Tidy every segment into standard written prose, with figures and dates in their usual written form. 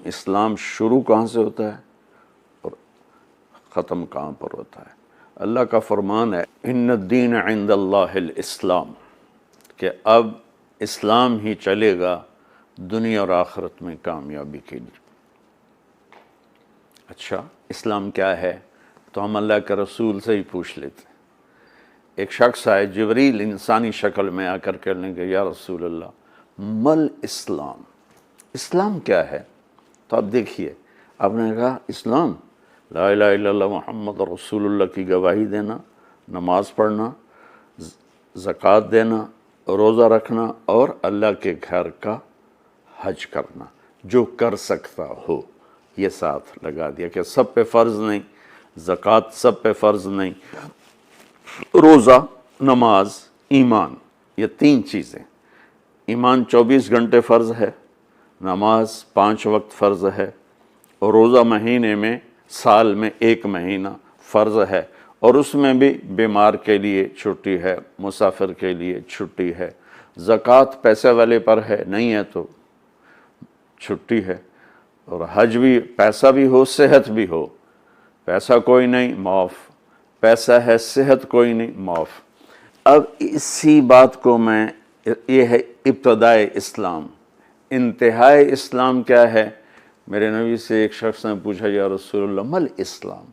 اسلام شروع کہاں سے ہوتا ہے اور ختم کہاں پر ہوتا ہے؟ اللہ کا فرمان ہے ان الدین عند اللہ الاسلام، کہ اب اسلام ہی چلے گا دنیا اور آخرت میں کامیابی کے لیے۔ اچھا اسلام کیا ہے؟ تو ہم اللہ کے رسول سے ہی پوچھ لیتے ہیں۔ ایک شخص آئے، جبریل انسانی شکل میں آ کر کہنے کہ یا رسول اللہ مل اسلام، اسلام کیا ہے؟ تو آپ دیکھیے، آپ نے کہا اسلام لا الہ الا اللہ محمد رسول اللہ کی گواہی دینا، نماز پڑھنا، زکوٰۃ دینا، روزہ رکھنا اور اللہ کے گھر کا حج کرنا، جو کر سکتا ہو۔ یہ ساتھ لگا دیا کہ سب پہ فرض نہیں، زکوٰۃ سب پہ فرض نہیں، روزہ، نماز، ایمان، یہ تین چیزیں۔ ایمان 24 گھنٹے فرض ہے، نماز 5 وقت فرض ہے، اور روزہ مہینے میں سال میں 1 مہینہ فرض ہے، اور اس میں بھی بیمار کے لیے چھٹی ہے، مسافر کے لیے چھٹی ہے۔ زکوٰۃ پیسے والے پر ہے، نہیں ہے تو چھٹی ہے، اور حج بھی پیسہ بھی ہو صحت بھی ہو، پیسہ کوئی نہیں معاف، پیسہ ہے صحت کوئی نہیں معاف۔ اب اسی بات کو میں، یہ ہے ابتدائے اسلام۔ انتہائی اسلام کیا ہے؟ میرے نبی سے ایک شخص نے پوچھا یا رسول اللہ مل اسلام،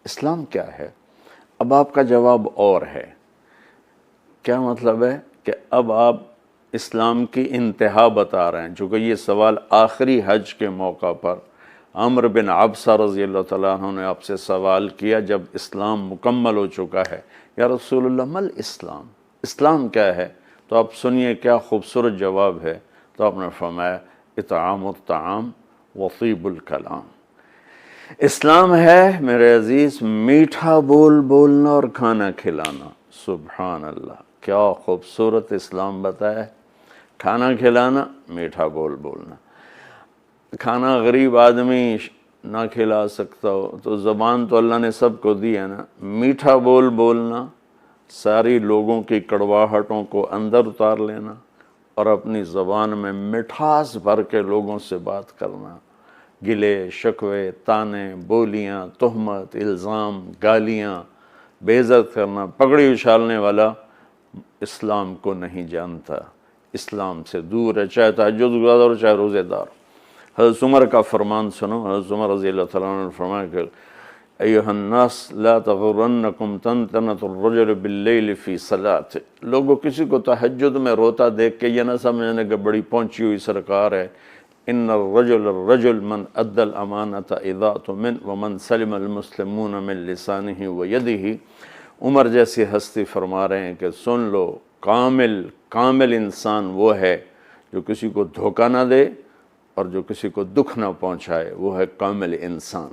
اسلام کیا ہے؟ اب آپ کا جواب اور ہے۔ کیا مطلب ہے؟ کہ اب آپ اسلام کی انتہا بتا رہے ہیں، چونکہ یہ سوال آخری حج کے موقع پر عمرو بن عبسہ رضی اللہ تعالیٰ عنہ نے آپ سے سوال کیا جب اسلام مکمل ہو چکا ہے، یا رسول اللہ مل اسلام، اسلام کیا ہے؟ تو آپ سنیے کیا خوبصورت جواب ہے۔ تو آپ نے فرمایا اطعام الطعام وطیب الکلام، اسلام ہے میرے عزیز میٹھا بول بولنا اور کھانا کھلانا۔ سبحان اللہ، کیا خوبصورت اسلام بتایا ہے۔ کھانا کھلانا، میٹھا بول بولنا۔ کھانا غریب آدمی نہ کھلا سکتا ہو تو زبان تو اللہ نے سب کو دی ہے نا، میٹھا بول بولنا، ساری لوگوں کی کڑواہٹوں کو اندر اتار لینا اور اپنی زبان میں مٹھاس بھر کے لوگوں سے بات کرنا، گلے شکوے، تانے، بولیاں، تہمت، الزام، گالیاں، بے عزت کرنا، پگڑی اچھالنے والا اسلام کو نہیں جانتا، اسلام سے دور ہے، چاہے تہجد گزار ہو چاہے روزے دار۔ حضرت عمر کا فرمان سنو، حضرت عمر رضی اللہ تعالیٰ عنہ نے فرمایا کہ ایھا الناس لا تغرنکم طنطنۃ الرجل باللیل فی صلاۃ، لوگوں کسی کو تہجد میں روتا دیکھ کے یہ نہ سمجھنے کہ بڑی پہنچی ہوئی سرکار ہے۔ ان الرجل من ادى الامانۃ اذا اؤتمن ومن سلم المسلمون من لسانہ ویدہ، عمر جیسی ہستی فرما رہے ہیں کہ سن لو، کامل انسان وہ ہے جو کسی کو دھوکہ نہ دے اور جو کسی کو دکھ نہ پہنچائے، وہ ہے کامل انسان۔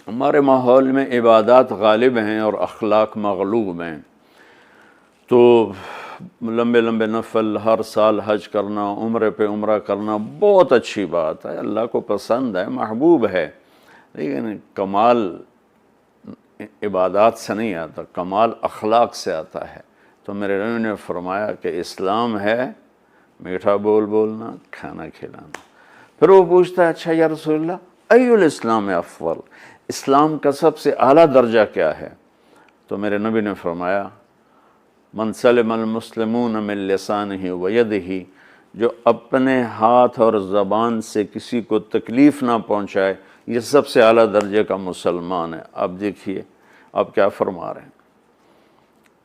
ہمارے ماحول میں عبادات غالب ہیں اور اخلاق مغلوب ہیں، تو لمبے لمبے نفل، ہر سال حج کرنا، عمرے پہ عمرہ کرنا بہت اچھی بات ہے، اللہ کو پسند ہے، محبوب ہے، لیکن کمال عبادات سے نہیں آتا، کمال اخلاق سے آتا ہے۔ تو میرے نبی نے فرمایا کہ اسلام ہے میٹھا بول بولنا، کھانا کھلانا۔ پھر وہ پوچھتا ہے اچھا یا رسول اللہ ای الاسلام افضل، اسلام کا سب سے اعلیٰ درجہ کیا ہے؟ تو میرے نبی نے فرمایا من سلم المسلمون من لسانہ ویدہ، جو اپنے ہاتھ اور زبان سے کسی کو تکلیف نہ پہنچائے، یہ سب سے اعلیٰ درجے کا مسلمان ہے۔ اب دیکھیے آپ کیا فرما رہے ہیں،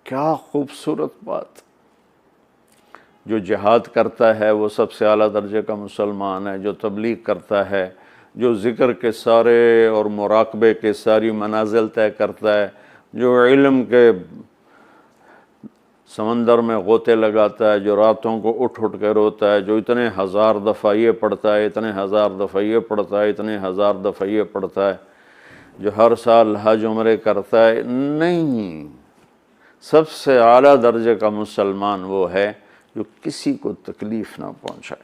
کیا خوبصورت بات۔ جو جہاد کرتا ہے وہ سب سے اعلیٰ درجے کا مسلمان ہے، جو تبلیغ کرتا ہے، جو ذکر کے سارے اور مراقبے کے ساری منازل طے کرتا ہے، جو علم کے سمندر میں غوطے لگاتا ہے، جو راتوں کو اٹھ کے روتا ہے، جو اتنے ہزار دفعہ یہ پڑھتا ہے، اتنے ہزار دفعہ یہ پڑھتا ہے، اتنے ہزار دفعہ یہ پڑھتا ہے، جو ہر سال حج عمرے کرتا ہے، نہیں، سب سے اعلیٰ درجے کا مسلمان وہ ہے جو کسی کو تکلیف نہ پہنچائے۔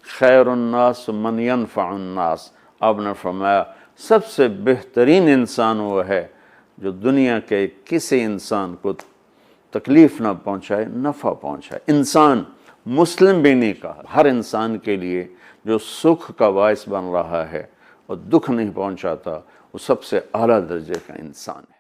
خیر الناس من ینفع الناس، آپ نے فرمایا سب سے بہترین انسان وہ ہے جو دنیا کے کسی انسان کو تکلیف نہ پہنچائے، نفع پہنچائے۔ انسان مسلم بھی نہیں کہا، ہر انسان کے لیے جو سکھ کا باعث بن رہا ہے اور دکھ نہیں پہنچاتا، وہ سب سے اعلیٰ درجے کا انسان ہے۔